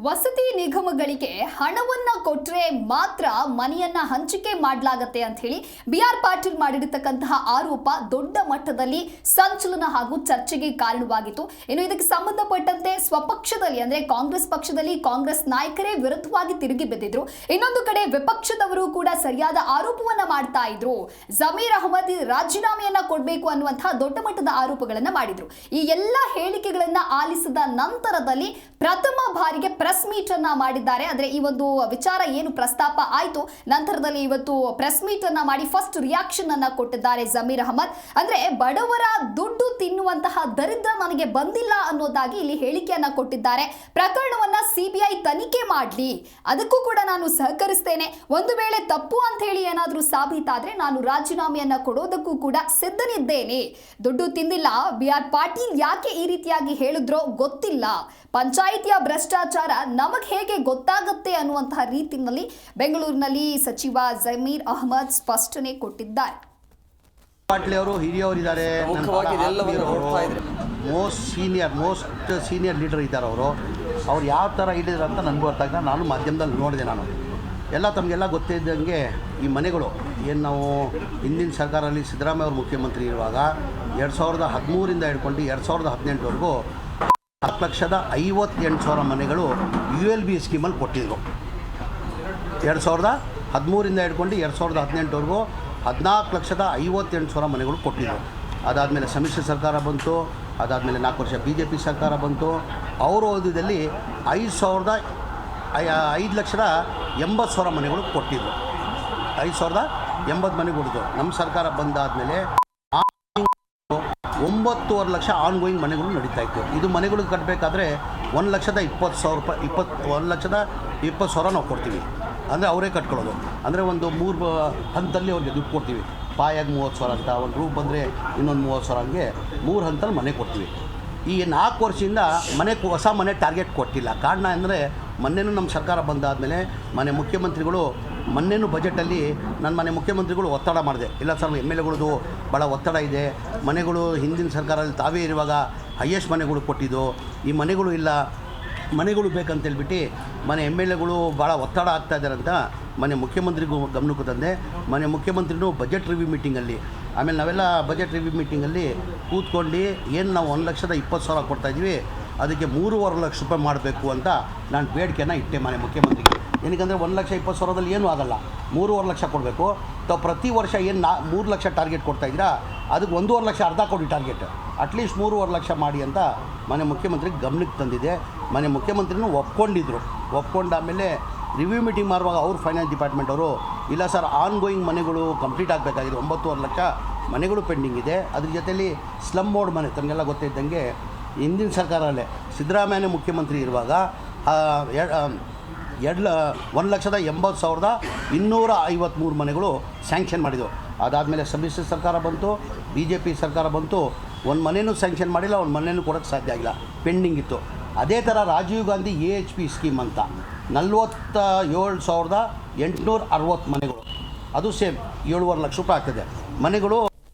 ವಸತಿ ನಿಗಮಗಳಿಗೆ ಹಣವನ್ನ ಕೊಟ್ರೆ ಮಾತ್ರ ಮನೆಯನ್ನ ಹಂಚಿಕೆ ಮಾಡಲಾಗುತ್ತೆ ಅಂತ ಹೇಳಿ ಬಿಆರ್ ಪಾಟೀಲ್ ಮಾಡಿರತಕ್ಕಂತಹ ಆರೋಪ ದೊಡ್ಡ ಮಟ್ಟದಲ್ಲಿ ಸಂಚಲನ ಹಾಗೂ ಚರ್ಚೆಗೆ ಕಾರಣವಾಗಿತ್ತು. ಇನ್ನು ಇದಕ್ಕೆ ಸಂಬಂಧಪಟ್ಟಂತೆ ಸ್ವಪಕ್ಷದಲ್ಲಿ ಅಂದ್ರೆ ಕಾಂಗ್ರೆಸ್ ಪಕ್ಷದಲ್ಲಿ ಕಾಂಗ್ರೆಸ್ ನಾಯಕರೇ ವಿರುದ್ಧವಾಗಿ ತಿರುಗಿ ಬಿದ್ದಿದ್ರು. ಇನ್ನೊಂದು ಕಡೆ ವಿಪಕ್ಷದವರು ಕೂಡ ಸರಿಯಾದ ಆರೋಪವನ್ನ ಮಾಡ್ತಾ ಇದ್ರು. ಜಮೀರ್ ಅಹಮದ್ ರಾಜೀನಾಮೆಯನ್ನ ಕೊಡಬೇಕು ಅನ್ನುವಂತಹ ದೊಡ್ಡ ಮಟ್ಟದ ಆರೋಪಗಳನ್ನ ಮಾಡಿದ್ರು. ಈ ಎಲ್ಲ ಹೇಳಿಕೆಗಳನ್ನ ಆಲಿಸಿದ ನಂತರದಲ್ಲಿ ಪ್ರಥಮ ಬಾರಿಗೆ ಪ್ರೆಸ್ ಮೀಟ್ ಅನ್ನ ಮಾಡಿದ್ದಾರೆ. ಅಂದ್ರೆ ಈ ಒಂದು ವಿಚಾರ ಏನು ಪ್ರಸ್ತಾಪ ಆಯಿತು ನಂತರದಲ್ಲಿ ಇವತ್ತು ಪ್ರೆಸ್ ಮೀಟ್ ಅನ್ನ ಮಾಡಿ ಫಸ್ಟ್ ರಿಯಾಕ್ಷನ್ ಅನ್ನ ಕೊಟ್ಟಿದ್ದಾರೆ ಜಮೀರ್ ಅಹಮದ್. ಅಂದ್ರೆ ಬಡವರ ದುಡ್ಡು ತಿನ್ನುವಂತಹ ದರಿದ್ರ ನನಗೆ ಬಂದಿಲ್ಲ ಅನ್ನೋದಾಗಿ ಇಲ್ಲಿ ಹೇಳಿಕೆಯನ್ನ ಕೊಟ್ಟಿದ್ದಾರೆ. ಪ್ರಕರಣವನ್ನ ಸಿಬಿಐ ತನಿಖೆ ಮಾಡಲಿ, ಅದಕ್ಕೂ ಕೂಡ ನಾನು ಸಹಕರಿಸ್ತೇನೆ. ಒಂದು ವೇಳೆ ತಪ್ಪು ಅಂತ ಹೇಳಿ ಏನಾದರೂ ಸಾಬೀತಾದ್ರೆ ನಾನು ರಾಜೀನಾಮೆಯನ್ನ ಕೊಡೋದಕ್ಕೂ ಕೂಡ ಸಿದ್ಧನಿದ್ದೇನೆ. ದುಡ್ಡು ತಿಂದಿಲ್ಲ. ಬಿಆರ್ ಪಾಟೀಲ್ ಯಾಕೆ ಈ ರೀತಿಯಾಗಿ ಹೇಳಿದ್ರೋ ಗೊತ್ತಿಲ್ಲ. ಪಂಚಾಯಿತಿಯ ಭ್ರಷ್ಟಾಚಾರ ನಮಗೆ ಹೇಗೆ ಗೊತ್ತಾಗುತ್ತೆ ಅನ್ನುವಂತಹ ರೀತಿಯಲ್ಲಿ ಬೆಂಗಳೂರಿನಲ್ಲಿ ಸಚಿವ ಜಮೀರ್ ಅಹಮದ್ ಸ್ಪಷ್ಟನೆ ಕೊಟ್ಟಿದ್ದಾರೆ. ಪಾಟೀಲ್ ಅವರು ಹಿರಿಯವರಿದ್ದಾರೆ, ಮೋಸ್ಟ್ ಸೀನಿಯರ್ ಲೀಡರ್ ಇದ್ದಾರೆ. ಅವ್ರು ಯಾವ ಥರ ಇಳಿದ್ರು ಅಂತ ನನಗೂ ಅರ್ಥ ಆಗ್ತದೆ. ನಾನು ಮಾಧ್ಯಮದಲ್ಲಿ ನೋಡಿದೆ. ನಾನು ತಮಗೆಲ್ಲ ಗೊತ್ತಿದ್ದಂಗೆ ಈ ಮನೆಗಳು ಏನು ನಾವು ಹಿಂದಿನ ಸರ್ಕಾರದಲ್ಲಿ ಸಿದ್ದರಾಮಯ್ಯ ಅವರು ಮುಖ್ಯಮಂತ್ರಿ ಇರುವಾಗ 2013ರಿಂದ ಹಿಡ್ಕೊಂಡು 2018ವರೆಗೂ 4,58,000 ಮನೆಗಳು ULB ಸ್ಕೀಮಲ್ಲಿ ಕೊಟ್ಟಿದ್ದರು. 2013ರಿಂದ ಹಿಡ್ಕೊಂಡು 2018ವರೆಗೂ 14,58,000 ಮನೆಗಳು ಕೊಟ್ಟಿದ್ದರು. ಅದಾದಮೇಲೆ ಸಮ್ಮಿಶ್ರ ಸರ್ಕಾರ ಬಂತು. ಅದಾದಮೇಲೆ 4 ವರ್ಷ BJP ಸರ್ಕಾರ ಬಂತು. ಅವರ ಅವಧಿಯಲ್ಲಿ 5,80,000 ಮನೆಗಳು ಕೊಟ್ಟಿದ್ದರು. 5,080 ಮನೆ ಕೊಟ್ಟಿದ್ದು. ನಮ್ಮ ಸರ್ಕಾರ ಬಂದಾದಮೇಲೆ 9.5 ಲಕ್ಷ ಆನ್ಗೋಯಿಂಗ್ ಮನೆಗಳು ನಡೀತಾ ಇತ್ತು. ಇದು ಮನೆಗಳಿಗೆ ಕಟ್ಟಬೇಕಾದ್ರೆ 1,20,000 ರೂಪಾಯಿ 1,20,000 ನಾವು ಕೊಡ್ತೀವಿ. ಅಂದರೆ ಅವರೇ ಕಟ್ಕೊಳ್ಳೋದು. ಅಂದರೆ ಒಂದು 3 ಹಂತದಲ್ಲಿ ಅವ್ರಿಗೆ ದುಡ್ಡು ಕೊಡ್ತೀವಿ. ಪಾಯಾಗಿ 30,000 ಅಂತ, ಒಂದು ರೂಪ್ ಬಂದರೆ ಇನ್ನೊಂದು 30,000 ಹಂಗೆ 3 ಹಂತದಲ್ಲಿ ಮನೆ ಕೊಡ್ತೀವಿ. ಈ 4 ವರ್ಷದಿಂದ ಹೊಸ ಮನೆ ಟಾರ್ಗೆಟ್ ಕೊಟ್ಟಿಲ್ಲ. ಕಾರಣ ಅಂದರೆ ಮೊನ್ನೆನೂ ನಮ್ಮ ಸರ್ಕಾರ ಬಂದಾದಮೇಲೆ ಮುಖ್ಯಮಂತ್ರಿಗಳು ಮೊನ್ನೆನೂ ಬಜೆಟಲ್ಲಿ ನನ್ನ ಮುಖ್ಯಮಂತ್ರಿಗಳು ಒತ್ತಡ ಮಾಡಿದೆ. ಇಲ್ಲ ಸರ್, MLAಗಳದು ಭಾಳ ಒತ್ತಡ ಇದೆ. ಮನೆಗಳು ಹಿಂದಿನ ಸರ್ಕಾರದಲ್ಲಿ ತಾವೇ ಇರುವಾಗ ಹೈಯೆಸ್ಟ್ ಮನೆಗಳು ಕೊಟ್ಟಿದ್ದು, ಈ ಮನೆಗಳು ಇಲ್ಲ, ಮನೆಗಳು ಬೇಕಂತೇಳ್ಬಿಟ್ಟು MLAಗಳು ಭಾಳ ಒತ್ತಡ ಆಗ್ತಾ ಇದ್ದಾರೆ ಅಂತ ಮುಖ್ಯಮಂತ್ರಿಗೂ ಗಮನಕ್ಕೂ ತಂದೆ. ಮುಖ್ಯಮಂತ್ರಿನೂ ಬಜೆಟ್ ರಿವ್ಯೂ ಮೀಟಿಂಗಲ್ಲಿ, ಆಮೇಲೆ ನಾವೆಲ್ಲ ಬಜೆಟ್ ರಿವ್ಯೂ ಮೀಟಿಂಗಲ್ಲಿ ಕೂತ್ಕೊಂಡು ಏನು ನಾವು 1,20,000 ಕೊಡ್ತಾಯಿದ್ವಿ, ಅದಕ್ಕೆ 3.5 ಲಕ್ಷ ರೂಪಾಯಿ ಮಾಡಬೇಕು ಅಂತ ನಾನು ಬೇಡಿಕೆನ ಇಟ್ಟೆ ಮುಖ್ಯಮಂತ್ರಿಗೆ. ಏನಕ್ಕಂದರೆ 1,20,000ದಲ್ಲಿ ಏನೂ ಆಗಲ್ಲ, 3.5 ಲಕ್ಷ ಕೊಡಬೇಕು. ತಾವು ಪ್ರತಿ ವರ್ಷ ಏನು 3 ಲಕ್ಷ ಟಾರ್ಗೆಟ್ ಕೊಡ್ತಾಯಿದ್ದೀರಾ, ಅದಕ್ಕೆ 1.5 ಲಕ್ಷ ಅರ್ಧ ಕೊಡಿ ಟಾರ್ಗೆಟ್, ಅಟ್ಲೀಸ್ಟ್ 3.5 ಲಕ್ಷ ಮಾಡಿ ಅಂತ ಮುಖ್ಯಮಂತ್ರಿಗೆ ಗಮನಕ್ಕೆ ತಂದಿದೆ. ಮುಖ್ಯಮಂತ್ರಿನೂ ಒಪ್ಕೊಂಡಾಮೇಲೆ ರಿವ್ಯೂ ಮೀಟಿಂಗ್ ಮಾಡುವಾಗ ಅವ್ರು ಫೈನಾನ್ಸ್ ಡಿಪಾರ್ಟ್ಮೆಂಟ್ ಅವರು, ಇಲ್ಲ ಸರ್, ಆನ್ಗೋಯಿಂಗ್ ಮನೆಗಳು ಕಂಪ್ಲೀಟ್ ಆಗಬೇಕಾಗಿದೆ, 9.5 ಲಕ್ಷ ಮನೆಗಳು ಪೆಂಡಿಂಗ್ ಇದೆ. ಅದ್ರ ಜೊತೆಯಲ್ಲಿ ಸ್ಲಮ್ ಬೋರ್ಡ್ ಮನೆ ತಮಗೆಲ್ಲ ಗೊತ್ತಿದ್ದಂಗೆ ಹಿಂದಿನ ಸರ್ಕಾರದಲ್ಲೇ ಸಿದ್ದರಾಮಯ್ಯ ಮುಖ್ಯಮಂತ್ರಿ ಇರುವಾಗ 1,80,253 ಮನೆಗಳು ಸ್ಯಾಂಕ್ಷನ್ ಮಾಡಿದವು. ಅದಾದಮೇಲೆ ಸಮ್ಮಿಶ್ರ ಸರ್ಕಾರ ಬಂತು, BJP ಸರ್ಕಾರ ಬಂತು, ಒಂದು ಮನೆಯೂ ಸ್ಯಾಂಕ್ಷನ್ ಮಾಡಿಲ್ಲ, ಒಂದು ಮನೆಯೂ ಕೊಡೋಕ್ಕೆ ಸಾಧ್ಯ ಆಗಿಲ್ಲ, ಪೆಂಡಿಂಗ್ ಇತ್ತು. ಅದೇ ಥರ ರಾಜೀವ್ ಗಾಂಧಿ AHP ಸ್ಕೀಮ್ ಅಂತ 47,860 ಮನೆಗಳು, ಅದು ಸೇಮ್ 7.5 ಲಕ್ಷ ರೂಪಾಯಿ ಆಗ್ತದೆ ಮನೆಗಳು.